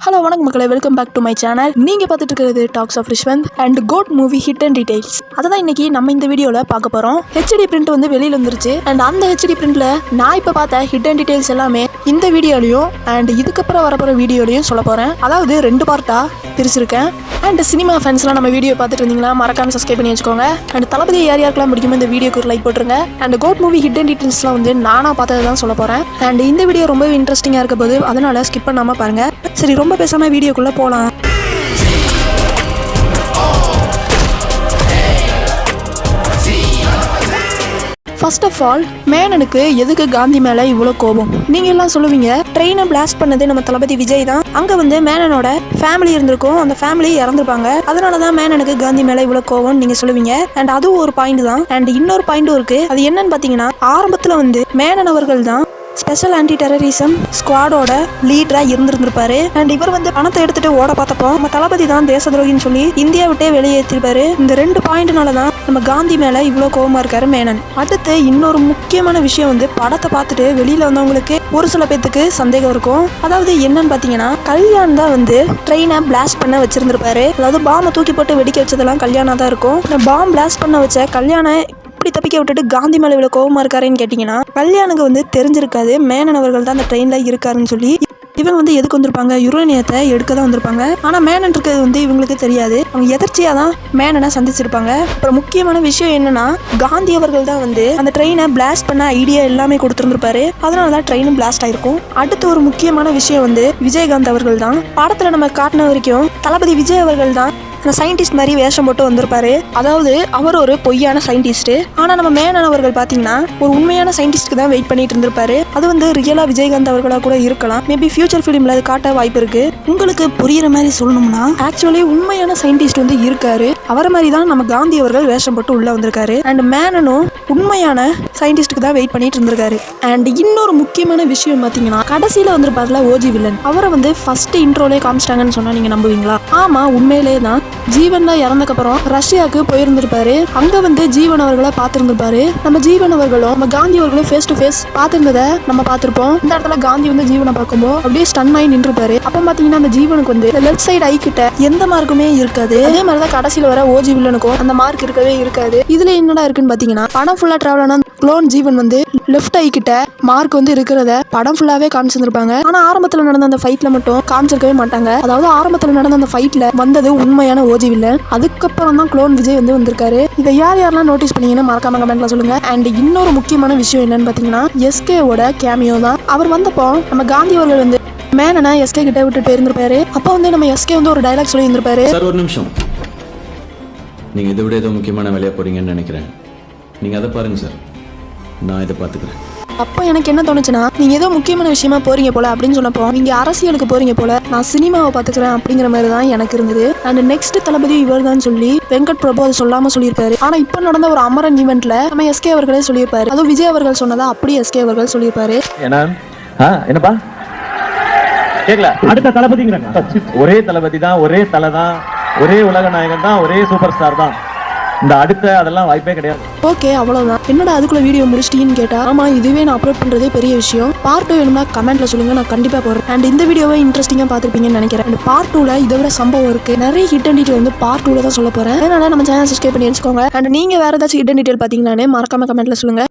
Hello வணக்கம் மக்களே, welcome back to my channel. நீங்கள் பார்த்துட்டு இருக்கிறது talks of Rishwanth and GOAT movie hit and details. அதை தான் இன்னைக்கு நம்ம இந்த வீடியோவில் பார்க்க போகிறோம். ஹெச்டி பிரிண்ட் வந்து வெளியில் வந்துருச்சு அண்ட் அந்த ஹெச்டி பிரிண்ட்டில் நான் இப்போ பார்த்த ஹிட் அண்ட் டீடைல்ஸ் எல்லாமே இந்த வீடியோலையும் அண்ட் இதுக்கப்புறம் வரப்போகிற வீடியோலையும் சொல்ல போகிறேன். அதாவது 2 பார்ட்டாக பிரிச்சிருக்கேன். அண்ட் சினிமா ஃபேன்ஸ்லாம் நம்ம வீடியோ பார்த்துட்டு இருந்தீங்களா, மறக்காம சப்ஸ்கிரைப் பண்ணி வச்சுக்கோங்க. அண்ட் தளபதி யாருக்கெல்லாம் பிடிக்குமோ இந்த வீடியோக்கு ஒரு லைக் போட்டுருங்க. And GOAT movie hit and டீடைல்ஸ்லாம் வந்து நானாக பார்த்தது தான் சொல்ல போகிறேன். அண்ட் இந்த வீடியோ ரொம்ப இன்ட்ரெஸ்டிங்காக இருக்க போது அதனால ஸ்கிப் பண்ணாமல் பாருங்கள். சரி, ரொம்ப பேசாமல் வீடியோக்குள்ளே போகலாம். ஃபர்ஸ்ட் ஆஃப் ஆல், மேனனுக்கு எதுக்கு காந்தி மேலே இவ்வளோ கோபம்? நீங்கள் எல்லாம் சொல்லுவீங்க, ட்ரெயினை பிளாஸ்ட் பண்ணது நம்ம தளபதி விஜய் தான். அங்கே வந்து மேனனோட ஃபேமிலி இருந்திருக்கும், அந்த ஃபேமிலி இறந்துருப்பாங்க, அதனால தான் மேனனுக்கு காந்தி மேலே இவ்வளோ கோபம் நீங்கள் சொல்லுவீங்க. அண்ட் அதுவும் ஒரு பாயிண்ட் தான். அண்ட் இன்னொரு பாயிண்ட்டும் இருக்கு. அது என்னன்னு பார்த்தீங்கன்னா, ஆரம்பத்தில் வந்து மேனன் அவர்கள் தான் ஸ்பெஷல் ஆன்டி டெரரிசம் ஸ்குவாடோட லீடராக இருந்திருப்பாரு. அண்ட் இவர் வந்து பணத்தை எடுத்துட்டு ஓட பார்த்தப்போ நம்ம தளபதி தான் தேச துரோகின்னு சொல்லி இந்தியா விட்டே வெளியேற்றிருப்பாரு. இந்த 2 பாயிண்ட்னால தான் நம்ம காந்தி மேல இவ்வளோ கோபமா இருக்காரு மேனன். அடுத்து இன்னொரு முக்கியமான விஷயம் வந்து, படத்தை பார்த்துட்டு வெளியில வந்தவங்களுக்கு ஒரு சில பேத்துக்கு சந்தேகம் இருக்கும். அதாவது என்னன்னு பார்த்தீங்கன்னா, கல்யாண் தான் வந்து ட்ரெயினை பிளாஸ்ட் பண்ண வச்சிருந்திருப்பாரு. அதாவது பாம்பை தூக்கி போட்டு வெடிக்க வச்சதெல்லாம் கல்யாணா தான் இருக்கும். பாம்பு பிளாஸ்ட் பண்ண வச்ச கல்யாண இப்படி தப்பிக்க விட்டுட்டு காந்தி மேலே இவ்வளோ கோவமா இருக்காருன்னு கேட்டிங்கன்னா, கல்யாணுக்கு வந்து தெரிஞ்சிருக்காது மேனன் அவர்கள் தான் அந்த ட்ரெயினில் இருக்காருன்னு சொல்லி. இவங்க வந்து எதுக்கு வந்திருப்பாங்க? யுரேனியத்தை எடுக்க தான் வந்திருப்பாங்க. ஆனால் மேனன் இருக்கிறது வந்து இவங்களுக்கு தெரியாது. அவங்க எதர்ச்சியாக தான் மேனனை சந்திச்சிருப்பாங்க. அப்புறம் முக்கியமான விஷயம் என்னன்னா, காந்தி அவர்கள் தான் வந்து அந்த ட்ரெயினை பிளாஸ்ட் பண்ண ஐடியா எல்லாமே கொடுத்துருந்துருப்பாரு. அதனால தான் ட்ரெயினும் பிளாஸ்ட் ஆயிருக்கும். அடுத்து ஒரு முக்கியமான விஷயம் வந்து, விஜயகாந்த் அவர்கள் தான். படத்தில் நம்ம காட்டின வரைக்கும் தளபதி விஜய் அவர்கள் தான் சயின்டிஸ்ட் மாதிரி வேஷம் போட்டு வந்திருப்பாரு. அதாவது அவர் ஒரு பொய்யான சயின்டிஸ்ட். ஆனா நம்ம மேனன் அவர்கள் பாத்தீங்கன்னா ஒரு உண்மையான சயின்டிஸ்ட்க்கு தான் வெயிட் பண்ணிட்டு இருந்திருப்பாரு. அது வந்து ரியலா விஜயகாந்த் அவர்களா கூட இருக்கலாம். மேபி ஃபியூச்சர் ஃபிலிம்ல அது காட்ட வாய்ப்பு இருக்கு. உங்களுக்கு புரியுற மாதிரி சொல்லணும்னா, ஆக்சுவலி உண்மையான சயின்டிஸ்ட் வந்து இருக்காரு. அவரை மாதிரி தான் நம்ம காந்தி அவர்கள் வேஷம் போட்டு உள்ள வந்திருக்காரு. அண்ட் மேனனும் உண்மையான சயின்டிஸ்ட்க்கு தான் வெயிட் பண்ணிட்டு இருந்திருக்காரு. அண்ட் இன்னொரு முக்கியமான விஷயம் பாத்தீங்கன்னா, கடைசியில வந்திருப்பாருல ஓஜி வில்லன், அவரை வந்து ஃபர்ஸ்ட் இன்ட்ரோலே காமிச்சிட்டாங்கன்னு சொன்னா நீங்க நம்புவீங்களா? ஆமா, உண்மையிலே தான். ஜீவன் தான் இறந்தக்கப்புறம் ரஷ்யாவுக்கு போயிருந்திருப்பாரு. அங்க வந்து ஜீவன் அவர்களை பார்த்திருந்திருப்பாரு. நம்ம ஜீவன் அவர்களும் நம்ம காந்தி அவர்களும் ஃபேஸ் டு ஃபேஸ் பார்த்திருந்ததை நம்ம பார்த்திருப்போம். இந்த இடத்துல காந்தி வந்து ஜீவனை பார்க்கும்போது அப்படியே ஸ்டன் ஆகி நின்றுப்பாரு. அப்ப பாத்தீங்கன்னா அந்த ஜீவனுக்கு வந்து லெஃப்ட் சைடு ஐ கிட்ட எந்த மார்க்குமே இருக்காது. அதே மாதிரிதான் கடைசியில வர ஓஜி வில்லனுக்கும் அந்த மார்க் இருக்கவே இருக்காது. இதுல என்னடா இருக்குன்னு பாத்தீங்கன்னா, படம் ஃபுல்லா டிராவல் ஆன க்ளோன் ஜீவன் வந்து லெஃப்ட் ஐ கிட்ட மார்க் வந்து இருக்கிறத படம் ஃபுல்லாவே காமிச்சிருந்திருப்பாங்க. ஆனா ஆரம்பத்துல நடந்த அந்த ஃபைட்ல மட்டும் காமிச்சிருக்கவே மாட்டாங்க. அதாவது ஆரம்பத்துல நடந்த அந்த ஃபைட்ல வந்தது உண்மையான ஓஜி வில்லன். அதுக்கப்புறம் தான் க்ளோன் விஜய் வந்து வந்திருக்காரு. இதை யாரெல்லாம் நோட்டீஸ் பண்ணீங்கன்னு மறக்காம கமெண்ட்ல சொல்லுங்க. அண்ட் இன்னொரு முக்கியமான விஷயம் என்னன்னு பாத்தீங்கன்னா, எஸ்கேவோட கேமியோ தான். அவர் வந்தப்போ நம்ம காந்தி அவர்கள் வந்து மேனனை எஸ்கே கிட்ட விட்டு போயிருந்திருப்பாரு. அப்ப வந்து நம்ம எஸ்கே வந்து ஒரு டைலாக் சொல்லி இருந்திருப்பாரு. சார், ஒரு நிமிஷம். நீங்க இதை விட ஏதோ முக்கியமான வேலையா போறீங்கன்னு நினைக்கிறேன். நீங்க அதை பாருங்க சார், நான் இதை பாத்துக்கிறேன். அப்போ எனக்கு என்ன தோணுச்சுன்னா, நீங்க ஏதோ முக்கியமான விஷயமா போறீங்க போல அப்படின்னு சொன்னப்போ, நீங்க அரசியலுக்கு போறீங்க போல, நான் சினிமாவை பாத்துக்கிறேன் அப்படிங்கிற மாதிரி தான் எனக்கு இருந்தது. அண்ட் நெக்ஸ்ட் தளபதி இவர் தான் சொல்லி வெங்கட் பிரபு அதை சொல்லாம சொல்லியிருப்பாரு. ஆனா இப்ப நடந்த ஒரு அமரன் ஈவெண்ட்ல நம்ம எஸ்கே அவர்களே சொல்லியிருப்பாரு. அதுவும் விஜய் அவர்கள் சொன்னதா அப்படியே எஸ்கே அவர்கள் சொல்லியிருப்பாரு. என்னப்பா கேட்கல? அடுத்த தளபதிங்கிறாங்க. ஒரே தளபதி தான், ஒரே தலை தான், ஒரே உலக நாயகன் தான், ஒரே சூப்பர் ஸ்டார் தான். இந்த அடுத்த அதெல்லாம் வாய்ப்பே கிடையாது. ஓகே, அவ்வளவுதான். என்னடா அதுக்குள்ள வீடியோ முடிச்சிட்டீங்கன்னு கேட்டா, ஆமா, இதுவே நான் அப்லோட் பண்றதே பெரிய விஷயம். பார்ட் 2 வேணும்னா கமெண்ட்ல சொல்லுங்க, நான் கண்டிப்பா போறேன். அண்ட் இந்த வீடியோவை இன்ட்ரெஸ்டிங்கா பாத்துருப்பீங்கன்னு நினைக்கிறேன். அண்ட் பார்ட் 2ல இதை விட சம்பவம் இருக்கு. நிறைய ஹிட் அண்ட் டீடைல் வந்து பார்ட் 2ல தான் சொல்ல போறேன். அதனால நம்ம சேனல் சப்ஸ்கிரைப் பண்ணி வச்சுக்கோங்க. அண்ட் நீங்க வேற ஏதாச்சும் ஹிட் அண்ட் டீடைல் பாத்தீங்கன்னானே மறக்காம கமெண்ட்ல சொல்லுங்க.